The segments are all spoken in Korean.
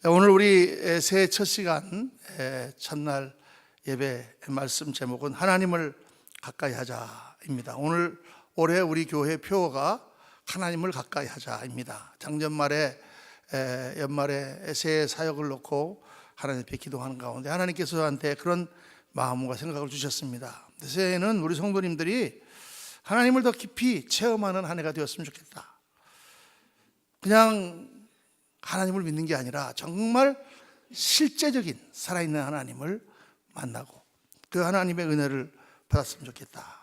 오늘 우리 새해 첫 시간 첫날 예배 말씀 제목은 하나님을 가까이 하자입니다. 올해 우리 교회 표어가 하나님을 가까이 하자입니다. 작년 말에 연말에 새해 사역을 놓고 하나님께 기도하는 가운데 하나님께서 저한테 그런 마음과 생각을 주셨습니다. 새해에는 우리 성도님들이 하나님을 더 깊이 체험하는 한 해가 되었으면 좋겠다. 그냥 하나님을 믿는 게 아니라 정말 실제적인 살아있는 하나님을 만나고 그 하나님의 은혜를 받았으면 좋겠다.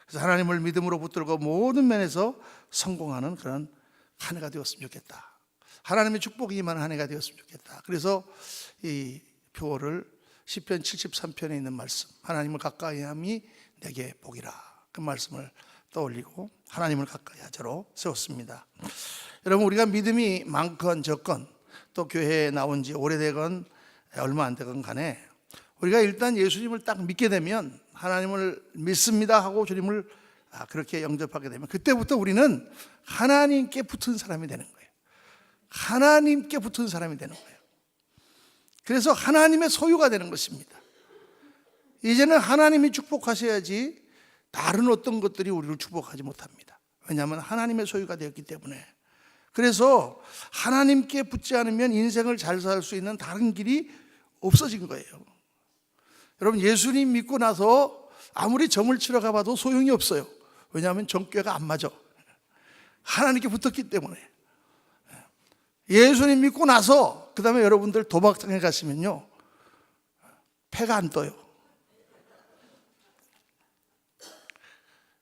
그래서 하나님을 믿음으로 붙들고 모든 면에서 성공하는 그런 한 해가 되었으면 좋겠다. 하나님의 축복이 임하는 한 해가 되었으면 좋겠다. 그래서 이 표어를 시편 73편에 있는 말씀, 하나님을 가까이 함이 내게 복이라, 그 말씀을 떠올리고 하나님을 가까이 하자로 세웠습니다. 여러분, 우리가 믿음이 많건 적건 또 교회에 나온 지 오래되건 얼마 안 되건 간에 우리가 일단 예수님을 딱 믿게 되면, 하나님을 믿습니다 하고 주님을 그렇게 영접하게 되면 그때부터 우리는 하나님께 붙은 사람이 되는 거예요. 하나님께 붙은 사람이 되는 거예요. 그래서 하나님의 소유가 되는 것입니다. 이제는 하나님이 축복하셔야지 다른 어떤 것들이 우리를 축복하지 못합니다. 왜냐하면 하나님의 소유가 되었기 때문에. 그래서 하나님께 붙지 않으면 인생을 잘 살 수 있는 다른 길이 없어진 거예요. 여러분, 예수님 믿고 나서 아무리 점을 치러 가봐도 소용이 없어요. 왜냐하면 점괘가 안 맞아. 하나님께 붙었기 때문에. 예수님 믿고 나서 그 다음에 여러분들 도박장에 가시면요, 패가 안 떠요.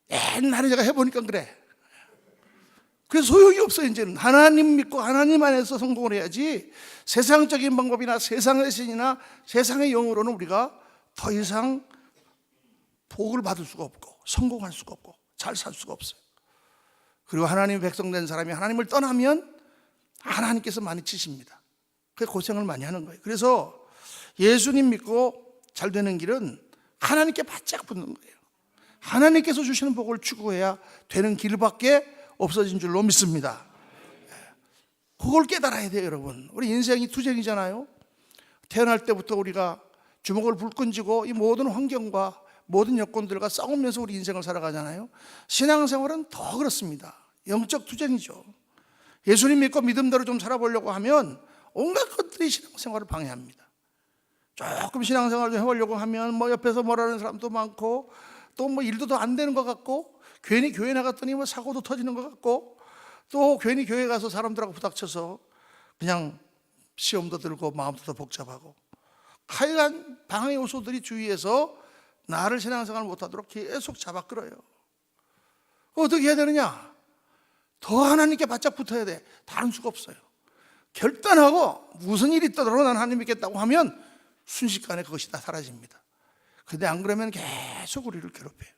옛날에 제가 해보니까 그래. 그래서 소용이 없어요. 이제는 하나님 믿고 하나님 안에서 성공을 해야지, 세상적인 방법이나 세상의 신이나 세상의 영으로는 우리가 더 이상 복을 받을 수가 없고 성공할 수가 없고 잘 살 수가 없어요. 그리고 하나님 백성된 사람이 하나님을 떠나면 하나님께서 많이 치십니다. 그래서 고생을 많이 하는 거예요. 그래서 예수님 믿고 잘 되는 길은 하나님께 바짝 붙는 거예요. 하나님께서 주시는 복을 추구해야 되는 길밖에 없어진 줄로 믿습니다. 그걸 깨달아야 돼요. 여러분, 우리 인생이 투쟁이잖아요. 태어날 때부터 우리가 주먹을 불끈 쥐고 이 모든 환경과 모든 여건들과 싸우면서 우리 인생을 살아가잖아요. 신앙생활은 더 그렇습니다. 영적 투쟁이죠. 예수님 믿고 믿음대로 좀 살아보려고 하면 온갖 것들이 신앙생활을 방해합니다. 조금 신앙생활 좀 해보려고 하면 뭐 옆에서 뭐라는 사람도 많고 또 뭐 일도 더 안 되는 것 같고, 괜히 교회 나갔더니 뭐 사고도 터지는 것 같고, 또 괜히 교회 가서 사람들하고 부닥쳐서 그냥 시험도 들고 마음도 더 복잡하고, 하여간 방해 요소들이 주위에서 나를 신앙생활 못하도록 계속 잡아끌어요. 어떻게 해야 되느냐? 더 하나님께 바짝 붙어야 돼. 다른 수가 없어요. 결단하고 무슨 일이 있더라도 난 하나님 믿겠다고 하면 순식간에 그것이 다 사라집니다. 근데 안 그러면 계속 우리를 괴롭혀요.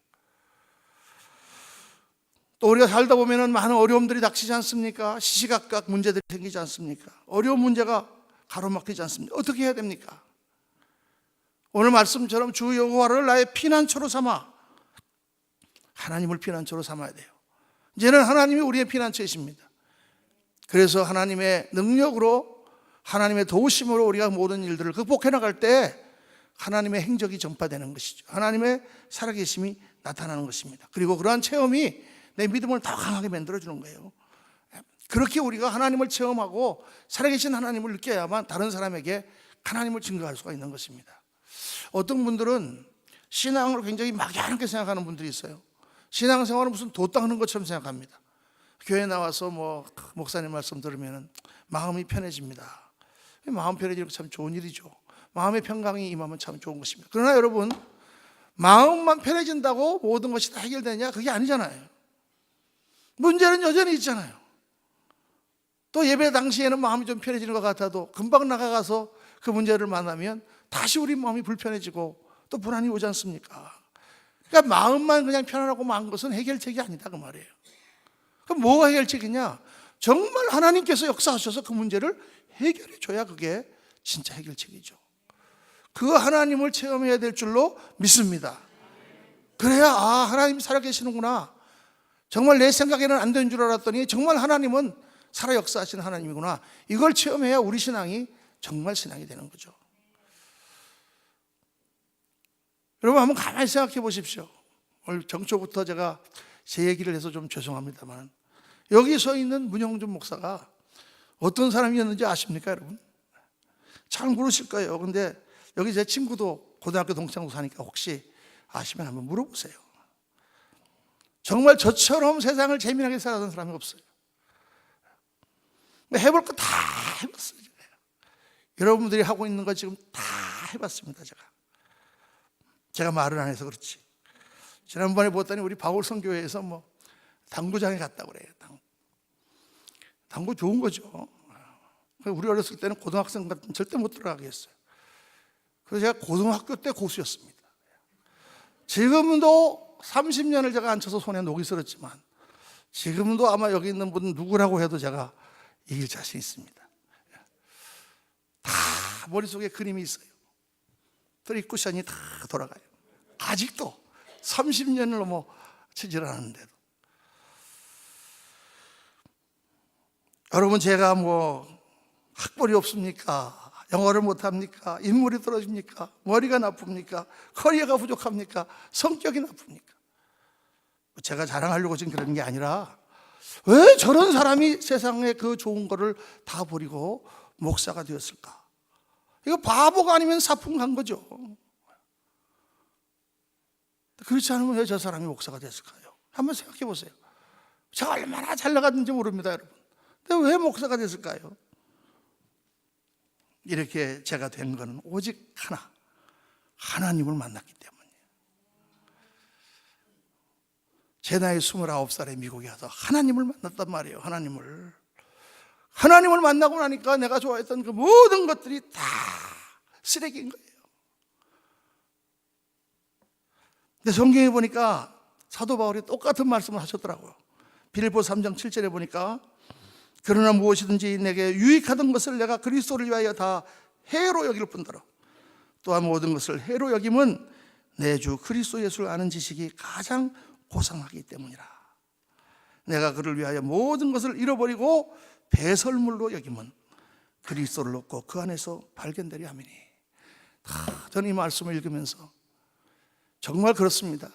또 우리가 살다 보면 많은 어려움들이 닥치지 않습니까? 시시각각 문제들이 생기지 않습니까? 어려운 문제가 가로막히지 않습니까? 어떻게 해야 됩니까? 오늘 말씀처럼 주 여호와를 나의 피난처로 삼아, 하나님을 피난처로 삼아야 돼요. 이제는 하나님이 우리의 피난처이십니다. 그래서 하나님의 능력으로, 하나님의 도우심으로 우리가 모든 일들을 극복해 나갈 때 하나님의 행적이 전파되는 것이죠. 하나님의 살아계심이 나타나는 것입니다. 그리고 그러한 체험이 내 믿음을 더 강하게 만들어주는 거예요. 그렇게 우리가 하나님을 체험하고 살아계신 하나님을 느껴야만 다른 사람에게 하나님을 증거할 수가 있는 것입니다. 어떤 분들은 신앙으로 굉장히 막연하게 생각하는 분들이 있어요. 신앙생활은 무슨 도 닦는 것처럼 생각합니다. 교회 나와서 뭐 목사님 말씀 들으면 마음이 편해집니다. 마음 편해지는 거 참 좋은 일이죠. 마음의 평강이 임하면 참 좋은 것입니다. 그러나 여러분, 마음만 편해진다고 모든 것이 다 해결되냐? 그게 아니잖아요. 문제는 여전히 있잖아요. 또 예배 당시에는 마음이 좀 편해지는 것 같아도 금방 나가가서 그 문제를 만나면 다시 우리 마음이 불편해지고 또 불안이 오지 않습니까? 그러니까 마음만 그냥 편안하고 만 것은 해결책이 아니다, 그 말이에요. 그럼 뭐가 해결책이냐? 정말 하나님께서 역사하셔서 그 문제를 해결해 줘야 그게 진짜 해결책이죠. 그 하나님을 체험해야 될 줄로 믿습니다. 그래야 하나님이 살아계시는구나. 정말 내 생각에는 안 되는 줄 알았더니 정말 하나님은 살아 역사하시는 하나님이구나. 이걸 체험해야 우리 신앙이 정말 신앙이 되는 거죠. 여러분 한번 가만히 생각해 보십시오. 오늘 정초부터 제가 제 얘기를 해서 좀 죄송합니다만, 여기 서 있는 문영준 목사가 어떤 사람이었는지 아십니까, 여러분? 잘 모르실 거예요. 근데 여기 제 친구도 고등학교 동창도 사니까 혹시 아시면 한번 물어보세요. 정말 저처럼 세상을 재미나게 살아가는 사람이 없어요. 해볼 거 다 해봤어요. 여러분들이 하고 있는 거 지금 다 해봤습니다. 제가 말을 안 해서 그렇지. 지난번에 보더니 우리 바울성 교회에서 뭐 당구장에 갔다고 그래요. 당구 좋은 거죠. 우리 어렸을 때는 고등학생 같은 절대 못 들어가게 했어요. 그래서 제가 고등학교 때 고수였습니다. 지금도 30년을 제가 앉혀서 손에 녹이 슬었지만 지금도 아마 여기 있는 분 누구라고 해도 제가 이길 자신 있습니다. 다 머릿속에 그림이 있어요. 트릭 쿠션이 다 돌아가요. 아직도 30년을 넘어 치질 않았는데도. 여러분, 제가 뭐 학벌이 없습니까? 영어를 못합니까? 인물이 떨어집니까? 머리가 나쁩니까? 커리어가 부족합니까? 성격이 나쁩니까? 제가 자랑하려고 지금 그러는 게 아니라, 왜 저런 사람이 세상에 그 좋은 거를 다 버리고 목사가 되었을까? 이거 바보가 아니면 사품 간 거죠. 그렇지 않으면 왜 저 사람이 목사가 됐을까요? 한번 생각해 보세요. 제가 얼마나 잘 나갔는지 모릅니다, 여러분. 근데 왜 목사가 됐을까요? 이렇게 제가 된 거는 오직 하나, 하나님을 만났기 때문이에요. 제 나이 29살에 미국에 와서 하나님을 만났단 말이에요. 하나님을 만나고 나니까 내가 좋아했던 그 모든 것들이 다 쓰레기인 거예요. 근데 성경에 보니까 사도 바울이 똑같은 말씀을 하셨더라고요. 빌립보서 3장 7절에 보니까, 그러나 무엇이든지 내게 유익하던 것을 내가 그리스도를 위하여 다 해로 여길 뿐더러 또한 모든 것을 해로 여김은 내 주 그리스도 예수를 아는 지식이 가장 고상하기 때문이라. 내가 그를 위하여 모든 것을 잃어버리고 배설물로 여김은 그리스도를 얻고 그 안에서 발견되려 함이니. 저는 이 말씀을 읽으면서 정말 그렇습니다.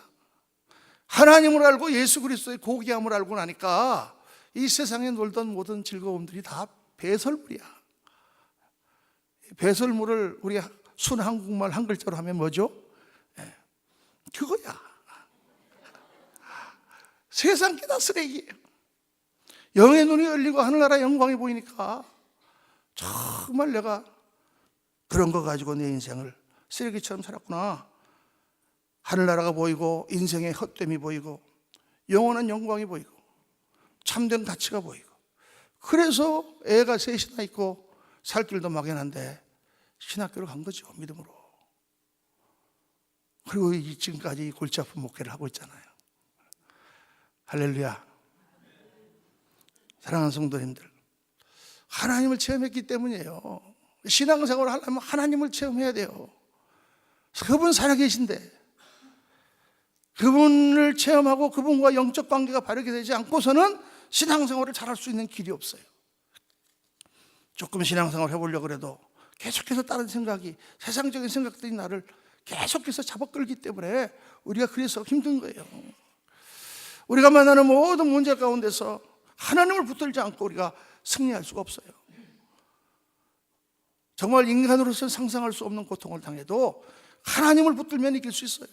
하나님을 알고 예수 그리스도의 고귀함을 알고 나니까 이 세상에 놀던 모든 즐거움들이 다 배설물이야. 배설물을 우리 순 한국말 한 글자로 하면 뭐죠? 그거야. 세상 게 다 쓰레기예요. 영의 눈이 열리고 하늘나라 영광이 보이니까 정말 내가 그런 거 가지고 내 인생을 쓰레기처럼 살았구나. 하늘나라가 보이고 인생의 헛됨이 보이고 영원한 영광이 보이고 참된 가치가 보이고, 그래서 애가 셋이나 있고 살 길도 막연한데 신학교를 간 거죠, 믿음으로. 그리고 지금까지 골치 아픈 목회를 하고 있잖아요. 할렐루야. 사랑하는 성도님들, 하나님을 체험했기 때문이에요. 신앙생활을 하려면 하나님을 체험해야 돼요. 그분 살아계신데 그분을 체험하고 그분과 영적 관계가 바르게 되지 않고서는 신앙생활을 잘할 수 있는 길이 없어요. 조금 신앙생활을 해보려고 해도 계속해서 다른 생각이, 세상적인 생각들이 나를 계속해서 잡아끌기 때문에 우리가 그래서 힘든 거예요. 우리가 만나는 모든 문제 가운데서 하나님을 붙들지 않고 우리가 승리할 수가 없어요. 정말 인간으로서 상상할 수 없는 고통을 당해도 하나님을 붙들면 이길 수 있어요.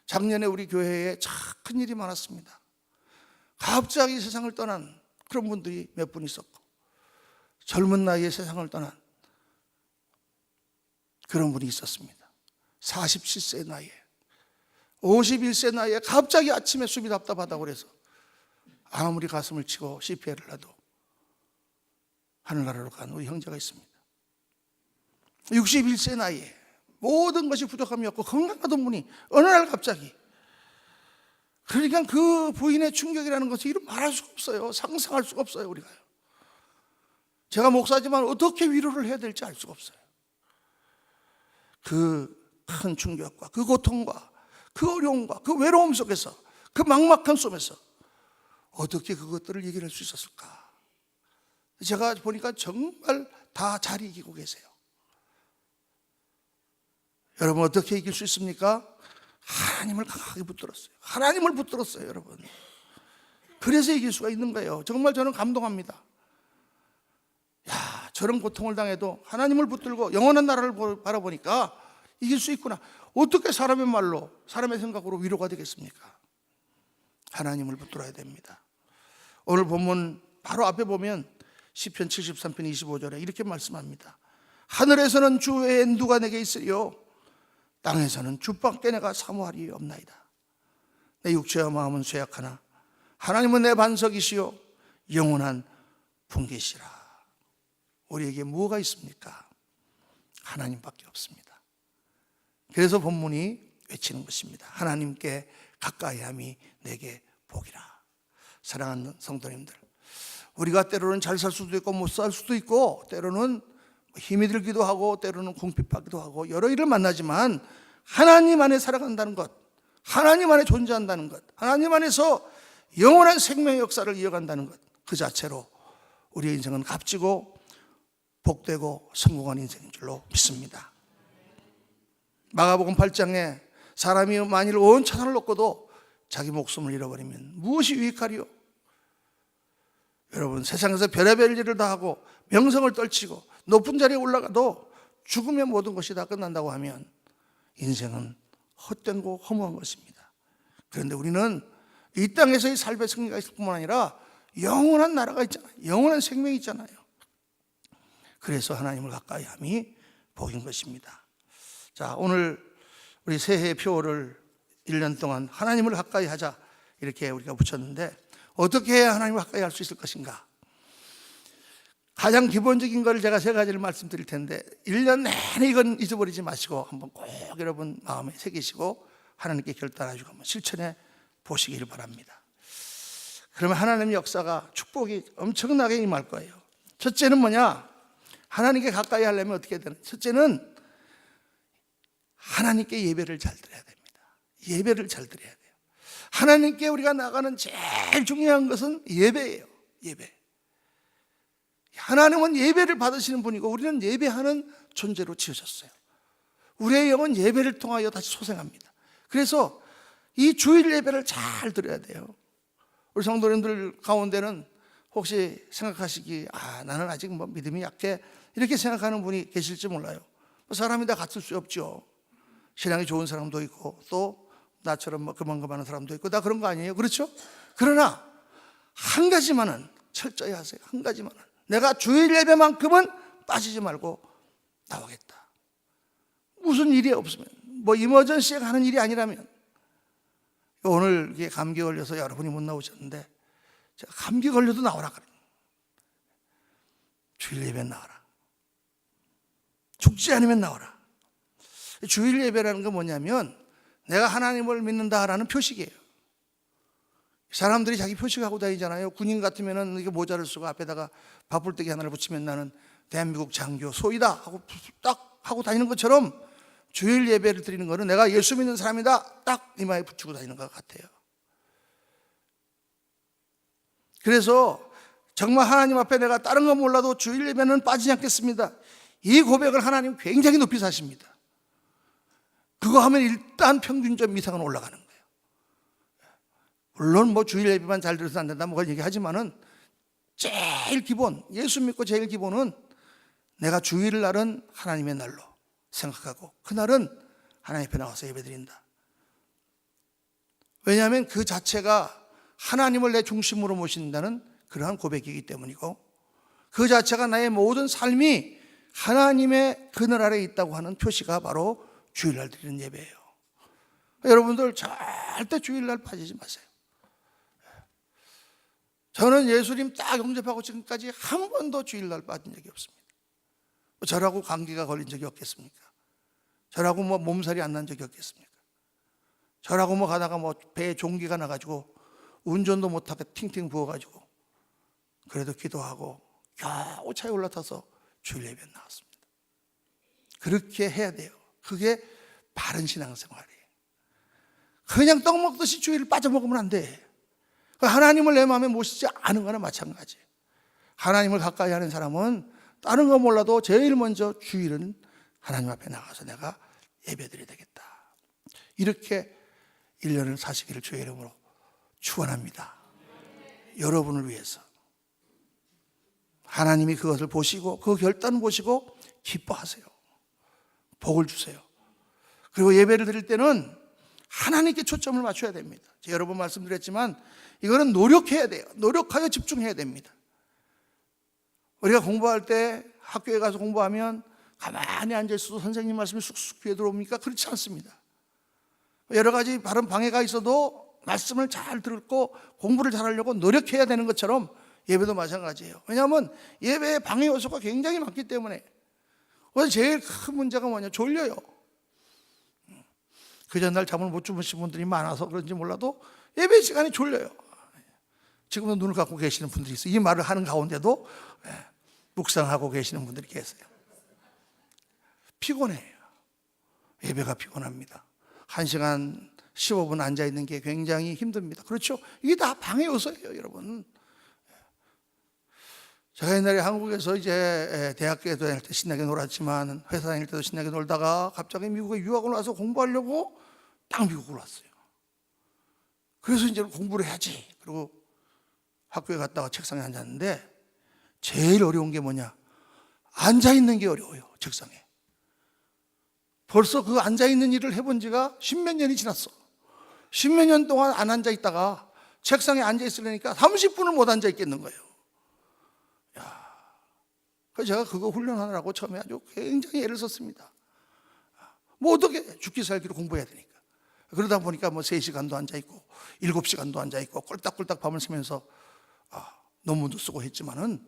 작년에 우리 교회에 참 큰 일이 많았습니다. 갑자기 세상을 떠난 그런 분들이 몇 분 있었고, 젊은 나이에 세상을 떠난 그런 분이 있었습니다. 47세 나이에, 51세 나이에 갑자기 아침에 숨이 답답하다고 그래서 아무리 가슴을 치고 CPR을 해도 하늘나라로 간 우리 형제가 있습니다. 61세 나이에 모든 것이 부족함이 없고 건강하던 분이 어느 날 갑자기, 그러니까 그 부인의 충격이라는 것을 이름 말할 수가 없어요. 상상할 수가 없어요, 우리가요. 제가 목사지만 어떻게 위로를 해야 될지 알 수가 없어요. 그 큰 충격과 그 고통과 그 어려움과 그 외로움 속에서, 그 막막한 속에서 어떻게 그것들을 얘기할 수 있었을까? 제가 보니까 정말 다 잘 이기고 계세요. 여러분 어떻게 이길 수 있습니까? 하나님을 강하게 붙들었어요. 하나님을 붙들었어요, 여러분. 그래서 이길 수가 있는 거예요. 정말 저는 감동합니다. 야, 저런 고통을 당해도 하나님을 붙들고 영원한 나라를 바라보니까 이길 수 있구나. 어떻게 사람의 말로, 사람의 생각으로 위로가 되겠습니까? 하나님을 붙들어야 됩니다. 오늘 본문 바로 앞에 보면 시편 73편 25절에 이렇게 말씀합니다. 하늘에서는 주 외에 누가 내게 있으리요? 땅에서는 주밖에 내가 사모할 일이 없나이다. 내 육체와 마음은 쇠약하나 하나님은 내 반석이시요 영원한 분기시라. 우리에게 뭐가 있습니까? 하나님밖에 없습니다. 그래서 본문이 외치는 것입니다. 하나님께 가까이함이 내게 복이라. 사랑하는 성도님들, 우리가 때로는 잘 살 수도 있고 못 살 수도 있고 때로는 힘이 들기도 하고 때로는 궁핍하기도 하고 여러 일을 만나지만 하나님 안에 살아간다는 것, 하나님 안에 존재한다는 것, 하나님 안에서 영원한 생명의 역사를 이어간다는 것, 그 자체로 우리의 인생은 값지고 복되고 성공한 인생인 줄로 믿습니다. 마가복음 8장에 사람이 만일 온 천하를 얻고도 자기 목숨을 잃어버리면 무엇이 유익하리요? 여러분, 세상에서 별의별 일을 다 하고 명성을 떨치고 높은 자리에 올라가도 죽으면 모든 것이 다 끝난다고 하면 인생은 헛된 거 허무한 것입니다. 그런데 우리는 이 땅에서의 삶의 승리가 있을 뿐만 아니라 영원한 나라가 있잖아요. 영원한 생명이 있잖아요. 그래서 하나님을 가까이 함이 복인 것입니다. 자, 오늘 우리 새해 표를 1년 동안 하나님을 가까이 하자 이렇게 우리가 붙였는데 어떻게 해야 하나님을 가까이 할 수 있을 것인가? 가장 기본적인 걸 제가 세 가지를 말씀드릴 텐데 1년 내내 이건 잊어버리지 마시고 한번 꼭 여러분 마음에 새기시고 하나님께 결단하시고 한번 실천해 보시기를 바랍니다. 그러면 하나님의 역사가 축복이 엄청나게 임할 거예요. 첫째는 뭐냐? 하나님께 가까이 하려면 어떻게 해야 되나? 첫째는 하나님께 예배를 잘 드려야 됩니다. 예배를 잘 드려야 돼요. 하나님께 우리가 나가는 제일 중요한 것은 예배예요. 예배. 하나님은 예배를 받으시는 분이고 우리는 예배하는 존재로 지어졌어요. 우리의 영은 예배를 통하여 다시 소생합니다. 그래서 이 주일 예배를 잘 드려야 돼요. 우리 성도님들 가운데는 혹시 생각하시기 나는 아직 뭐 믿음이 약해 이렇게 생각하는 분이 계실지 몰라요. 사람이 다 같을 수 없죠. 신앙이 좋은 사람도 있고 또 나처럼 뭐 그만하는 사람도 있고 다 그런 거 아니에요? 그렇죠? 그러나 한 가지만은 철저히 하세요. 한 가지만은 내가 주일 예배만큼은 빠지지 말고 나오겠다. 무슨 일이 없으면 뭐 이머전시에 가는 일이 아니라면 오늘 이게 감기 걸려서 여러분이 못 나오셨는데 제가 감기 걸려도 나오라 그래요. 주일 예배 나와라. 죽지 않으면 나오라. 주일 예배라는 건 뭐냐면 내가 하나님을 믿는다라는 표식이에요. 사람들이 자기 표식하고 다니잖아요. 군인 같으면은 이게 모자를 쓰고 앞에다가 밥풀떼기 하나를 붙이면 나는 대한민국 장교 소이다 하고 딱 하고 다니는 것처럼 주일 예배를 드리는 거는 내가 예수 믿는 사람이다 딱 이마에 붙이고 다니는 것 같아요. 그래서 정말 하나님 앞에 내가 다른 건 몰라도 주일 예배는 빠지지 않겠습니다. 이 고백을 하나님 굉장히 높이 사십니다. 그거 하면 일단 평균점 이상은 올라가는 거예요. 물론 뭐 주일 예배만 잘 들어서 안 된다 뭐 그런 얘기하지만은 제일 기본, 예수 믿고 제일 기본은 내가 주일 날은 하나님의 날로 생각하고 그날은 하나님 앞에 나와서 예배드린다. 왜냐하면 그 자체가 하나님을 내 중심으로 모신다는 그러한 고백이기 때문이고 그 자체가 나의 모든 삶이 하나님의 그늘 아래에 있다고 하는 표시가 바로 주일날 드리는 예배예요. 여러분들 절대 주일날 빠지지 마세요. 저는 예수님 딱 영접하고 지금까지 한 번도 주일날 빠진 적이 없습니다. 저라고 감기가 걸린 적이 없겠습니까? 저라고 뭐 몸살이 안 난 적이 없겠습니까? 저라고 뭐 가다가 뭐 배에 종기가 나가지고 운전도 못하게 팅팅 부어가지고 그래도 기도하고 겨우 차에 올라타서 주일 예배 나왔습니다. 그렇게 해야 돼요. 그게 바른 신앙생활이에요. 그냥 떡 먹듯이 주일을 빠져먹으면 안 돼. 하나님을 내 마음에 모시지 않은 거나 마찬가지예요. 하나님을 가까이 하는 사람은 다른 거 몰라도 제일 먼저 주일은 하나님 앞에 나가서 내가 예배드려야 되겠다. 이렇게 1년을 사시기를 주의 이름으로 축원합니다. 여러분을 위해서 하나님이 그것을 보시고 그 결단을 보시고 기뻐하세요. 복을 주세요. 그리고 예배를 드릴 때는 하나님께 초점을 맞춰야 됩니다. 제가 여러 번 말씀드렸지만 이거는 노력해야 돼요. 노력하여 집중해야 됩니다. 우리가 공부할 때 학교에 가서 공부하면 가만히 앉아있어도 선생님 말씀이 쑥쑥 귀에 들어옵니까? 그렇지 않습니다. 여러 가지 다른 방해가 있어도 말씀을 잘 듣고 공부를 잘하려고 노력해야 되는 것처럼 예배도 마찬가지예요. 왜냐하면 예배에 방해 요소가 굉장히 많기 때문에. 그래서 제일 큰 문제가 뭐냐? 졸려요. 그 전날 잠을 못 주무신 분들이 많아서 그런지 몰라도 예배 시간에 졸려요. 지금도 눈을 감고 계시는 분들이 있어요. 이 말을 하는 가운데도 묵상하고 계시는 분들이 계세요. 피곤해요. 예배가 피곤합니다. 1시간 15분 앉아있는 게 굉장히 힘듭니다. 그렇죠? 이게 다 방해 요소예요, 여러분. 제가 옛날에 한국에서 이제 대학교에 다닐 때 신나게 놀았지만 회사 다닐 때도 신나게 놀다가 갑자기 미국에 유학을 와서 공부하려고 딱 미국으로 왔어요. 그래서 이제 공부를 해야지. 그리고 학교에 갔다가 책상에 앉았는데 제일 어려운 게 뭐냐? 앉아있는 게 어려워요, 책상에. 벌써 그 앉아있는 일을 해본 지가 10몇 년이 지났어. 10몇 년 동안 안 앉아있다가 책상에 앉아있으려니까 30분을 못 앉아있겠는 거예요. 그래서 제가 그거 훈련하느라고 처음에 아주 굉장히 애를 썼습니다. 뭐 어떻게 죽기 살기로 공부해야 되니까. 그러다 보니까 뭐 3시간도 앉아있고 7시간도 앉아있고 꼴딱꼴딱 밤을 새면서 논문도 쓰고 했지만은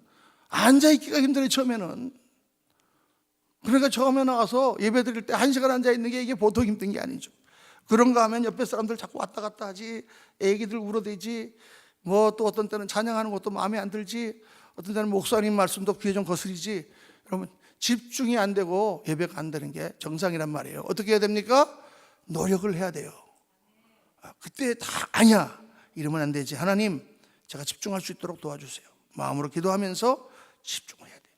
앉아있기가 힘들어요, 처음에는. 그러니까 처음에 나와서 예배 드릴 때 1시간 앉아있는 게 이게 보통 힘든 게 아니죠. 그런가 하면 옆에 사람들 자꾸 왔다 갔다 하지, 애기들 울어대지, 뭐 또 어떤 때는 찬양하는 것도 마음에 안 들지, 어떤 때는 목사님 말씀도 귀에 좀 거스리지. 여러분, 집중이 안 되고 예배가 안 되는 게 정상이란 말이에요. 어떻게 해야 됩니까? 노력을 해야 돼요. 그때 다 아니야 이러면 안 되지. 하나님, 제가 집중할 수 있도록 도와주세요. 마음으로 기도하면서 집중을 해야 돼요.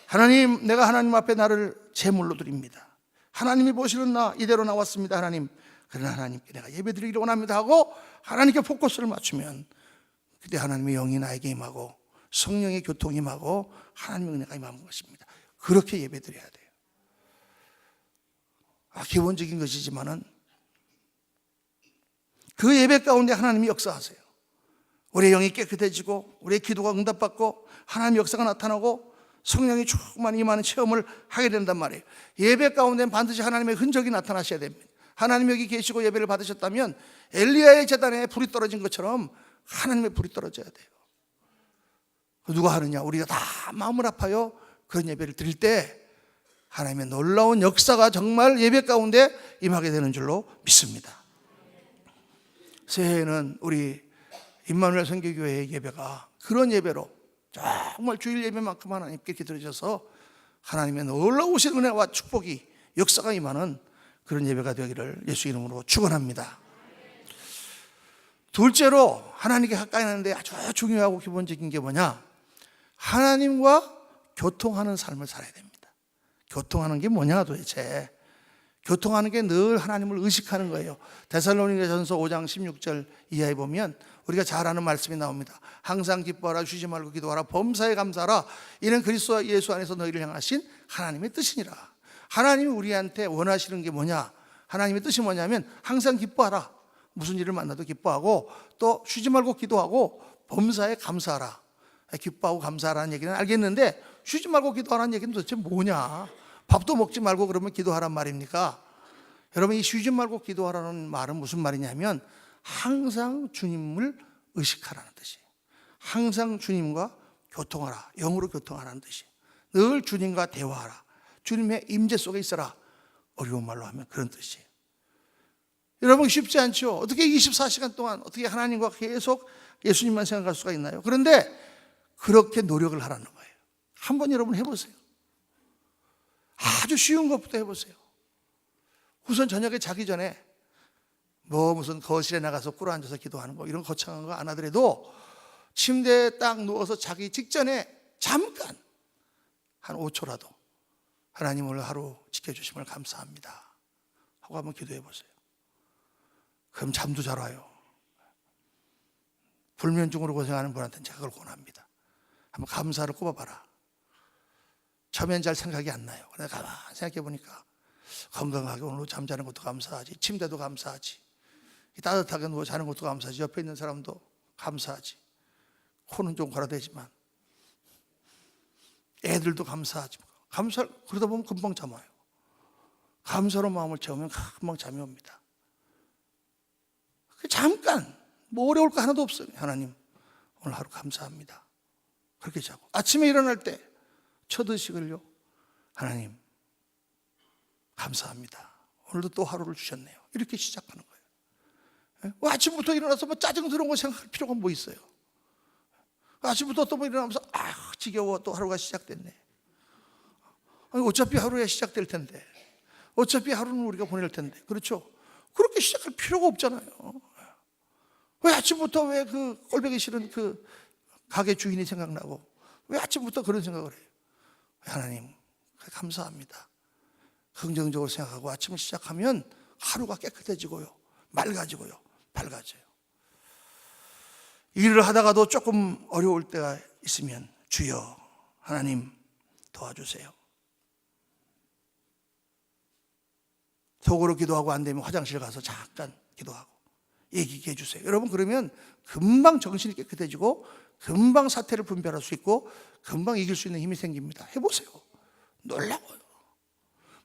하나님, 내가 하나님 앞에 나를 제물로 드립니다. 하나님이 보시는 나 이대로 나왔습니다. 하나님, 그러나 하나님께 내가 예배드리기를 원합니다 하고 하나님께 포커스를 맞추면 그때 하나님의 영이 나에게 임하고 성령의 교통이 임하고 하나님의 은혜가 임하는 것입니다. 그렇게 예배드려야 돼요. 기본적인 것이지만은 그 예배 가운데 하나님이 역사하세요. 우리의 영이 깨끗해지고 우리의 기도가 응답받고 하나님의 역사가 나타나고 성령이 충만히 임하는 체험을 하게 된단 말이에요. 예배 가운데는 반드시 하나님의 흔적이 나타나셔야 됩니다. 하나님 여기 계시고 예배를 받으셨다면 엘리야의 제단에 불이 떨어진 것처럼 하나님의 불이 떨어져야 돼요. 누가 하느냐? 우리가 다 마음을 아파요. 그런 예배를 드릴 때 하나님의 놀라운 역사가 정말 예배 가운데 임하게 되는 줄로 믿습니다. 새해에는 우리 임마누엘 선교교회의 예배가 그런 예배로 정말 주일 예배만큼 하나님께 기도해줘서 하나님의 놀라우신 은혜와 축복이 역사가 임하는 그런 예배가 되기를 예수 이름으로 축원합니다. 둘째로 하나님께 가까이 하는데 아주 중요하고 기본적인 게 뭐냐? 하나님과 교통하는 삶을 살아야 됩니다. 교통하는 게 뭐냐 도대체? 교통하는 게 늘 하나님을 의식하는 거예요. 데살로니가전서 5장 16절 이하에 보면 우리가 잘 아는 말씀이 나옵니다. 항상 기뻐하라, 쉬지 말고 기도하라, 범사에 감사하라. 이는 그리스도 예수 안에서 너희를 향하신 하나님의 뜻이니라. 하나님이 우리한테 원하시는 게 뭐냐? 하나님의 뜻이 뭐냐면 항상 기뻐하라. 무슨 일을 만나도 기뻐하고 또 쉬지 말고 기도하고 범사에 감사하라. 기뻐하고 감사하라는 얘기는 알겠는데 쉬지 말고 기도하라는 얘기는 도대체 뭐냐? 밥도 먹지 말고 그러면 기도하란 말입니까? 여러분, 이 쉬지 말고 기도하라는 말은 무슨 말이냐면 항상 주님을 의식하라는 뜻이에요. 항상 주님과 교통하라, 영으로 교통하라는 뜻이에요. 늘 주님과 대화하라, 주님의 임재 속에 있어라. 어려운 말로 하면 그런 뜻이에요. 여러분, 쉽지 않죠? 어떻게 24시간 동안 어떻게 하나님과 계속 예수님만 생각할 수가 있나요? 그런데 그렇게 노력을 하라는 거예요. 한번 여러분 해보세요. 아주 쉬운 것부터 해보세요. 우선 저녁에 자기 전에 무슨 거실에 나가서 꿇어 앉아서 기도하는 거 이런 거창한 거 안 하더라도 침대에 딱 누워서 자기 직전에 잠깐 한 5초라도 하나님 오늘 하루 지켜주심을 감사합니다 하고 한번 기도해 보세요. 그럼 잠도 잘 와요. 불면증으로 고생하는 분한테는 제가 그걸 권합니다. 한번 감사를 꼽아봐라. 처음엔 잘 생각이 안 나요. 그러나 가만히 생각해 보니까 건강하게 오늘 잠자는 것도 감사하지, 침대도 감사하지, 따뜻하게 누워 자는 것도 감사하지, 옆에 있는 사람도 감사하지, 코는 좀 골아대지만 애들도 감사하지. 그러다 보면 금방 잠 와요. 감사로 마음을 채우면 금방 잠이 옵니다. 잠깐 뭐 어려울 거 하나도 없어요. 하나님 오늘 하루 감사합니다. 그렇게 자고 아침에 일어날 때 첫 의식을요, 하나님 감사합니다. 오늘도 또 하루를 주셨네요. 이렇게 시작하는 거예요. 아침부터 일어나서 뭐 짜증 들어온 거 생각할 필요가 뭐 있어요? 아침부터 또 뭐 일어나면서 지겨워, 또 하루가 시작됐네. 아니, 어차피 하루에 시작될 텐데, 어차피 하루는 우리가 보낼 텐데, 그렇죠? 그렇게 시작할 필요가 없잖아요. 왜 아침부터 왜 그 꼴보기 싫은 그 가게 주인이 생각나고 왜 아침부터 그런 생각을 해요? 하나님 감사합니다. 긍정적으로 생각하고 아침을 시작하면 하루가 깨끗해지고요, 맑아지고요, 밝아져요. 일을 하다가도 조금 어려울 때가 있으면 주여 하나님 도와주세요. 속으로 기도하고 안 되면 화장실 가서 잠깐 기도하고 얘기해 주세요. 여러분, 그러면 금방 정신이 깨끗해지고 금방 사태를 분별할 수 있고 금방 이길 수 있는 힘이 생깁니다. 해보세요. 놀라워요.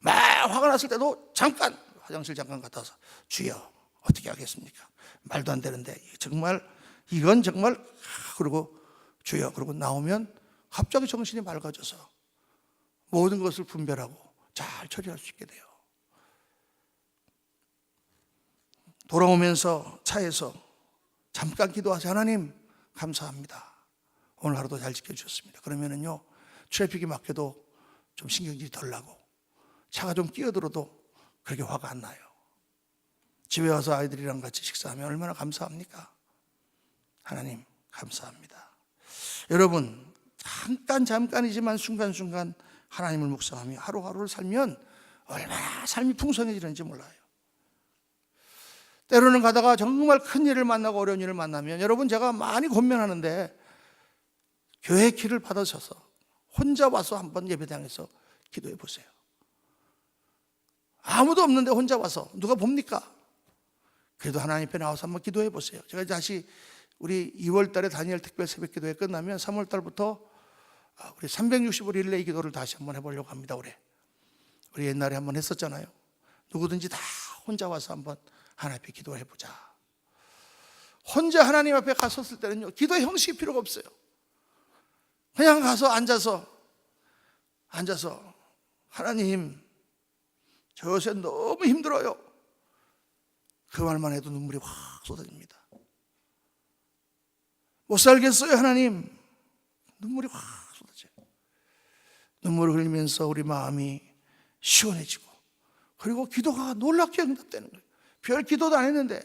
막 화가 났을 때도 잠깐 화장실 잠깐 갔다 와서 주여 어떻게 하겠습니까? 말도 안 되는데 이건 정말 그러고 주여 그러고 나오면 갑자기 정신이 맑아져서 모든 것을 분별하고 잘 처리할 수 있게 돼요. 돌아오면서 차에서 잠깐 기도하세요. 하나님 감사합니다. 오늘 하루도 잘 지켜주셨습니다. 그러면은요, 트래픽이 막혀도 좀 신경질이 덜 나고 차가 좀 끼어들어도 그렇게 화가 안 나요. 집에 와서 아이들이랑 같이 식사하면 얼마나 감사합니까? 하나님 감사합니다. 여러분, 잠깐이지만 순간순간 하나님을 묵상하며 하루하루를 살면 얼마나 삶이 풍성해지는지 몰라요. 때로는 가다가 정말 큰 일을 만나고 어려운 일을 만나면, 여러분 제가 많이 권면하는데 교회 길을 받으셔서 혼자 와서 한번 예배당에서 기도해 보세요. 아무도 없는데 혼자 와서 누가 봅니까? 그래도 하나님 앞에 나와서 한번 기도해 보세요. 제가 다시 우리 2월 달에 다니엘 특별 새벽 기도회 끝나면 3월 달부터 우리 365일 릴레이 기도를 다시 한번 해보려고 합니다. 우리 옛날에 한번 했었잖아요. 누구든지 다 혼자 와서 한번 하나님 앞에 기도해 보자. 혼자 하나님 앞에 갔었을 때는요, 기도 형식이 필요가 없어요. 그냥 가서 앉아서 하나님 저 요새 너무 힘들어요. 그 말만 해도 눈물이 확 쏟아집니다. 못 살겠어요 하나님. 눈물이 확 쏟아져요. 눈물을 흘리면서 우리 마음이 시원해지고, 그리고 기도가 놀랍게 응답되는 거예요. 별 기도도 안 했는데.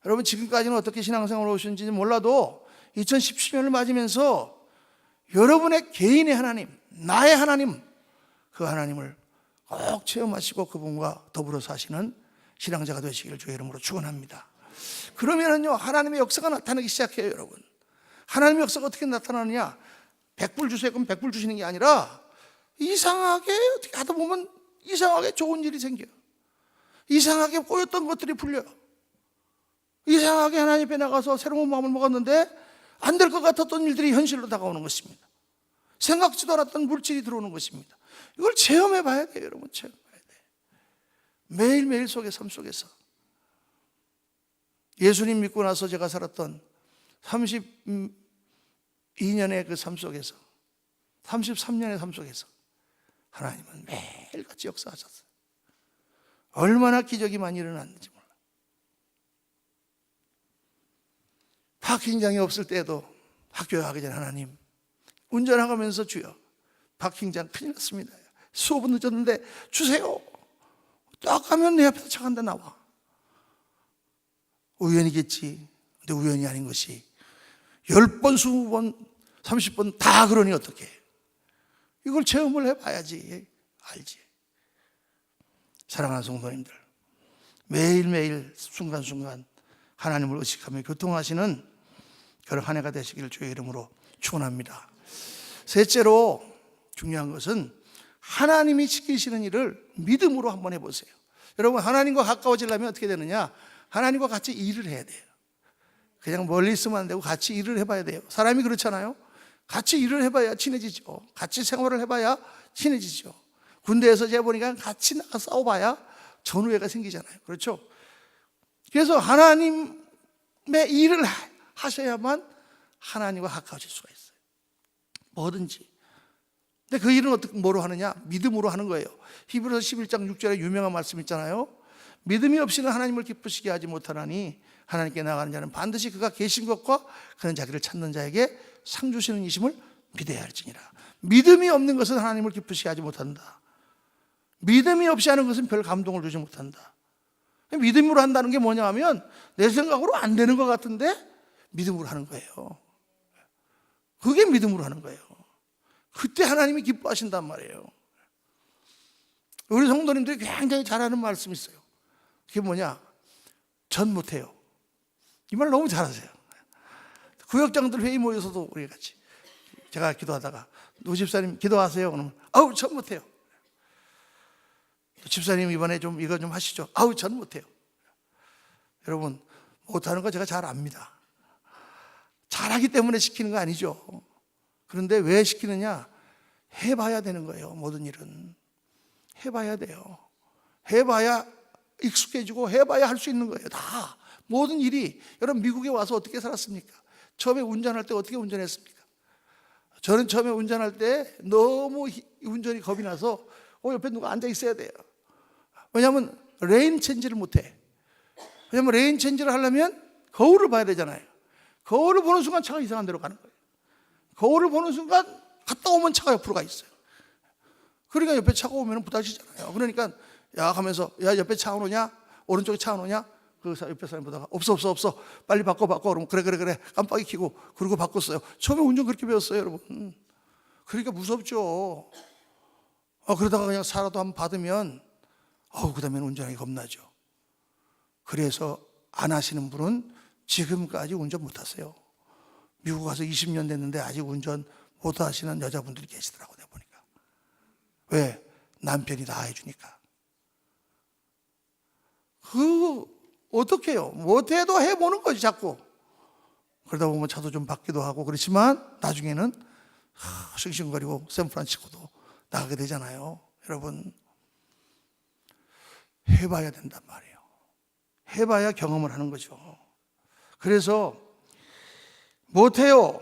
여러분, 지금까지는 어떻게 신앙생활을 오셨는지 몰라도 2017년을 맞으면서 여러분의 개인의 하나님, 나의 하나님, 그 하나님을 꼭 체험하시고 그분과 더불어 사시는 신앙자가 되시기를 주의 이름으로 축원합니다. 그러면은요, 하나님의 역사가 나타나기 시작해요. 여러분, 하나님의 역사가 어떻게 나타나느냐, 100불 주세요 그럼 100불 주시는 게 아니라 이상하게 어떻게 하다 보면 이상하게 좋은 일이 생겨요. 이상하게 꼬였던 것들이 풀려요. 이상하게 하나님 앞에 나가서 새로운 마음을 먹었는데 안 될 것 같았던 일들이 현실로 다가오는 것입니다. 생각지도 않았던 물질이 들어오는 것입니다. 이걸 체험해 봐야 돼요. 여러분, 체험해 봐야 돼요. 매일매일 삶 속에서. 예수님 믿고 나서 제가 살았던 32년의 그 삶 속에서, 33년의 삶 속에서 하나님은 매일같이 역사하셨어요. 얼마나 기적이 많이 일어났는지 몰라요. 파킹장이 없을 때에도 학교에 가기 전에 하나님, 운전하면서 주여 파킹장 큰일 났습니다. 수업은 늦었는데 주세요. 딱 가면 내 앞에서 차가 한 대 나와. 우연이겠지. 근데 우연이 아닌 것이 10번, 20번, 30번 다 그러니 어떡해. 이걸 체험을 해봐야지 알지. 사랑하는 성도님들, 매일매일 순간순간 하나님을 의식하며 교통하시는 그런 한 해가 되시기를 주의 이름으로 축원합니다. 셋째로 중요한 것은 하나님이 시키시는 일을 믿음으로 한번 해보세요. 여러분, 하나님과 가까워지려면 어떻게 되느냐? 하나님과 같이 일을 해야 돼요. 그냥 멀리 있으면 안 되고 같이 일을 해봐야 돼요. 사람이 그렇잖아요. 같이 일을 해봐야 친해지죠. 같이 생활을 해봐야 친해지죠. 군대에서 제가 보니까 같이 나가 싸워봐야 전우애가 생기잖아요. 그렇죠? 그래서 하나님의 일을 하셔야만 하나님과 가까워질 수가 있어요. 뭐든지. 근데 그 일은 어떻게 뭐로 하느냐? 믿음으로 하는 거예요. 히브리서 11장 6절에 유명한 말씀 있잖아요. 믿음이 없이는 하나님을 기쁘시게 하지 못하나니 하나님께 나가는 자는 반드시 그가 계신 것과 그는 자기를 찾는 자에게 상 주시는 이심을 믿어야 할지니라. 믿음이 없는 것은 하나님을 기쁘시게 하지 못한다. 믿음이 없이 하는 것은 별 감동을 주지 못한다. 믿음으로 한다는 게 뭐냐 하면 내 생각으로 안 되는 것 같은데 믿음으로 하는 거예요. 그게 믿음으로 하는 거예요. 그때 하나님이 기뻐하신단 말이에요. 우리 성도님들이 굉장히 잘하는 말씀이 있어요. 그게 뭐냐? 전 못해요. 이 말 너무 잘하세요. 구역장들 회의 모여서도 우리 같이 제가 기도하다가 노 집사님 기도하세요. 그러면 아우 전 못해요. 집사님 이번에 좀 이거 좀 하시죠. 아우 전 못해요. 여러분, 못하는 거 제가 잘 압니다. 잘하기 때문에 시키는 거 아니죠. 그런데 왜 시키느냐? 해봐야 되는 거예요. 모든 일은 해봐야 돼요. 해봐야 익숙해지고 해봐야 할 수 있는 거예요. 다 모든 일이. 여러분, 미국에 와서 어떻게 살았습니까? 처음에 운전할 때 어떻게 운전했습니까? 저는 처음에 운전할 때 너무 운전이 겁이 나서 옆에 누가 앉아 있어야 돼요. 왜냐하면 레인 체인지를 못해. 왜냐하면 레인 체인지를 하려면 거울을 봐야 되잖아요. 거울을 보는 순간 차가 이상한 데로 가는 거예요. 거울을 보는 순간 갔다 오면 차가 옆으로 가 있어요. 그러니까 옆에 차가 오면 부딪히잖아요. 그러니까 야 하면서 야 옆에 차 안 오냐? 오른쪽에 차 안 오냐? 그 옆에 사람 보다가 없어 빨리 바꿔 그러면 그래 깜빡이 켜고 그러고 바꿨어요. 처음에 운전 그렇게 배웠어요, 여러분. 그러니까 무섭죠. 그러다가 그냥 사라도 한번 받으면 그 다음에는 운전하기 겁나죠. 그래서 안 하시는 분은 지금까지 운전 못 하세요. 미국 가서 20년 됐는데 아직 운전 못 하시는 여자분들이 계시더라고요, 내가 보니까. 왜? 남편이 다 해주니까. 어떻게 해요? 못해도 해보는 거지, 자꾸. 그러다 보면 차도 좀 받기도 하고 그렇지만 나중에는 싱싱거리고 샌프란시스코도 나가게 되잖아요. 여러분, 해봐야 된단 말이에요. 해봐야 경험을 하는 거죠. 그래서 못해요,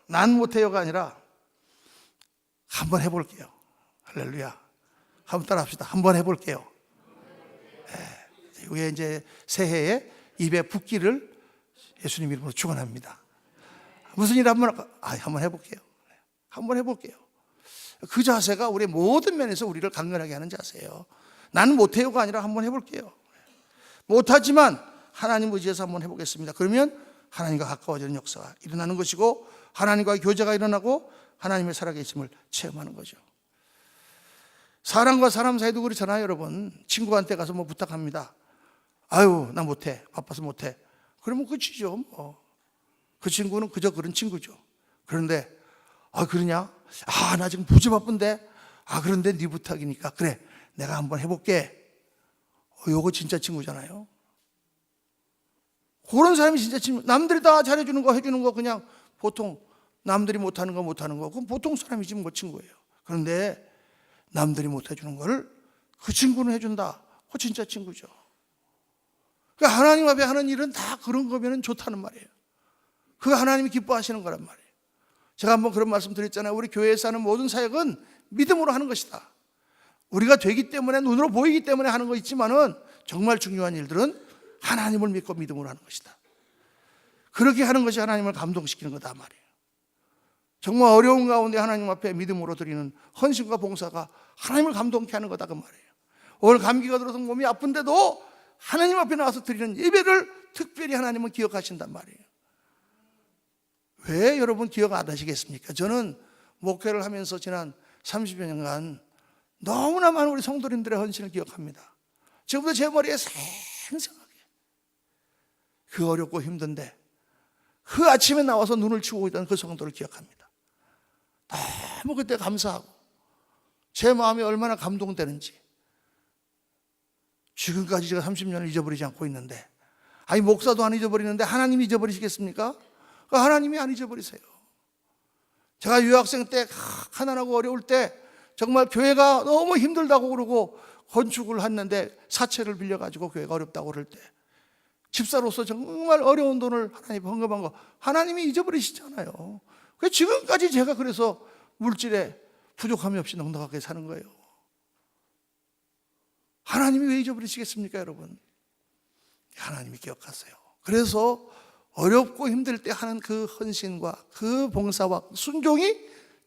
난 못해요가 아니라 한번 해볼게요. 할렐루야. 한번 따라 합시다. 한번 해볼게요. 이게 이제 새해에 입에 붓기를 예수님 이름으로 축원합니다. 무슨 일 한번 해볼게요. 한번 해볼게요. 그 자세가 우리의 모든 면에서 우리를 강건하게 하는 자세예요. 나는 못해요가 아니라 한번 해볼게요. 못하지만 하나님 의지해서 한번 해보겠습니다. 그러면 하나님과 가까워지는 역사가 일어나는 것이고 하나님과의 교제가 일어나고 하나님의 살아계심을 체험하는 거죠. 사람과 사람 사이도 그렇잖아요, 여러분. 친구한테 가서 뭐 부탁합니다. 아유, 나 못해. 바빠서 못해. 그러면 끝이죠, 뭐. 그 친구는 그저 그런 친구죠. 그런데 그러냐? 나 지금 무지 바쁜데. 그런데 네 부탁이니까 그래, 내가 한번 해볼게. 요거 진짜 친구잖아요. 그런 사람이 진짜 친구. 남들이 다 잘해주는 거 해주는 거 그냥 보통 남들이 못하는 거 그건 보통 사람이지 뭐 친구예요. 그런데 남들이 못해주는 거를 그 친구는 해준다. 그거 진짜 친구죠. 그러니까 하나님 앞에 하는 일은 다 그런 거면 좋다는 말이에요. 그거 하나님이 기뻐하시는 거란 말이에요. 제가 한번 그런 말씀 드렸잖아요. 우리 교회에서 하는 모든 사역은 믿음으로 하는 것이다. 우리가 되기 때문에, 눈으로 보이기 때문에 하는 거 있지만은 정말 중요한 일들은 하나님을 믿고 믿음으로 하는 것이다. 그렇게 하는 것이 하나님을 감동시키는 거다 말이에요. 정말 어려운 가운데 하나님 앞에 믿음으로 드리는 헌신과 봉사가 하나님을 감동케 하는 거다 그 말이에요. 오늘 감기가 들어서 몸이 아픈데도 하나님 앞에 나와서 드리는 예배를 특별히 하나님은 기억하신단 말이에요. 왜 여러분 기억 안 하시겠습니까? 저는 목회를 하면서 지난 30여 년간 너무나 많은 우리 성도님들의 헌신을 기억합니다. 지금도 제 머리에 생생하게 그 어렵고 힘든데 그 아침에 나와서 눈을 치고 있던 그 성도를 기억합니다. 너무 그때 감사하고 제 마음이 얼마나 감동되는지 지금까지 제가 30년을 잊어버리지 않고 있는데, 아니 목사도 안 잊어버리는데 하나님이 잊어버리시겠습니까? 하나님이 안 잊어버리세요. 제가 유학생 때 가난하고 어려울 때 정말 교회가 너무 힘들다고 그러고 건축을 했는데 사채를 빌려가지고 교회가 어렵다고 그럴 때 집사로서 정말 어려운 돈을 하나님 헌금한 거 하나님이 잊어버리시잖아요. 지금까지 제가 그래서 물질에 부족함이 없이 넉넉하게 사는 거예요. 하나님이 왜 잊어버리시겠습니까, 여러분? 하나님이 기억하세요. 그래서 어렵고 힘들 때 하는 그 헌신과 그 봉사와 순종이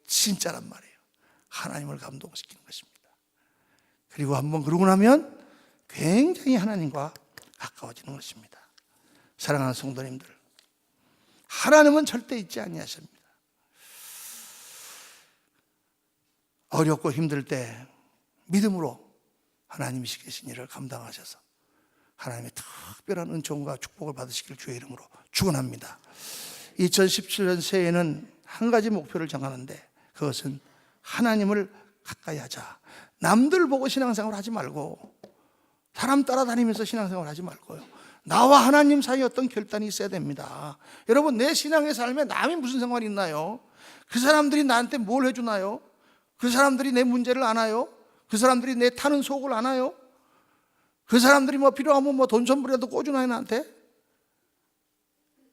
진짜란 말이에요. 하나님을 감동시키는 것입니다. 그리고 한번 그러고 나면 굉장히 하나님과 가까워지는 것입니다. 사랑하는 성도님들, 하나님은 절대 잊지 아니하십니다. 어렵고 힘들 때 믿음으로 하나님이 시키신 일을 감당하셔서 하나님의 특별한 은총과 축복을 받으시길 주의 이름으로 축원합니다. 2017년 새해에는 한 가지 목표를 정하는데 그것은 하나님을 가까이 하자. 남들 보고 신앙생활 하지 말고, 사람 따라다니면서 신앙생활 하지 말고요, 나와 하나님 사이에 어떤 결단이 있어야 됩니다. 여러분, 내 신앙의 삶에 남이 무슨 상관이 있나요? 그 사람들이 나한테 뭘 해주나요? 그 사람들이 내 문제를 아나요? 그 사람들이 내 타는 속을 아나요? 그 사람들이 뭐 필요하면 뭐 돈 전부라도 꿔주나요, 나한테?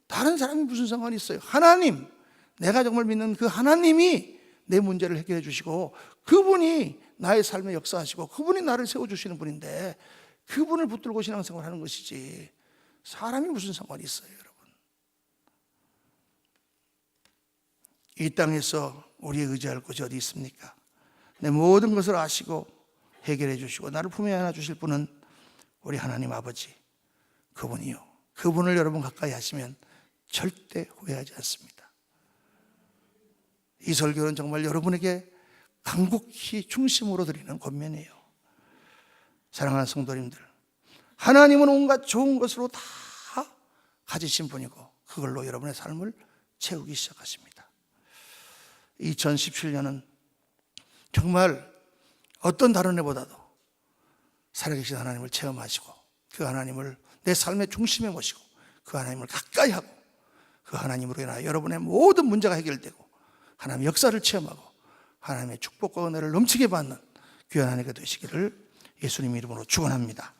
다른 사람이 무슨 상관이 있어요? 하나님, 내가 정말 믿는 그 하나님이 내 문제를 해결해 주시고 그분이 나의 삶에 역사하시고 그분이 나를 세워주시는 분인데 그분을 붙들고 신앙생활 하는 것이지 사람이 무슨 상관이 있어요, 여러분. 이 땅에서 우리의 의지할 곳이 어디 있습니까? 내 모든 것을 아시고 해결해 주시고 나를 품에 안아 주실 분은 우리 하나님 아버지, 그분이요. 그분을 여러분 가까이 하시면 절대 후회하지 않습니다. 이 설교는 정말 여러분에게 간곡히 중심으로 드리는 권면이에요. 사랑하는 성도님들, 하나님은 온갖 좋은 것으로 다 가지신 분이고 그걸로 여러분의 삶을 채우기 시작하십니다. 2017년은 정말 어떤 다른 해보다도 살아계신 하나님을 체험하시고 그 하나님을 내 삶의 중심에 모시고 그 하나님을 가까이 하고 그 하나님으로 인하여 여러분의 모든 문제가 해결되고 하나님의 역사를 체험하고 하나님의 축복과 은혜를 넘치게 받는 귀한 한 해가 되시기를 예수님 이름으로 축원합니다.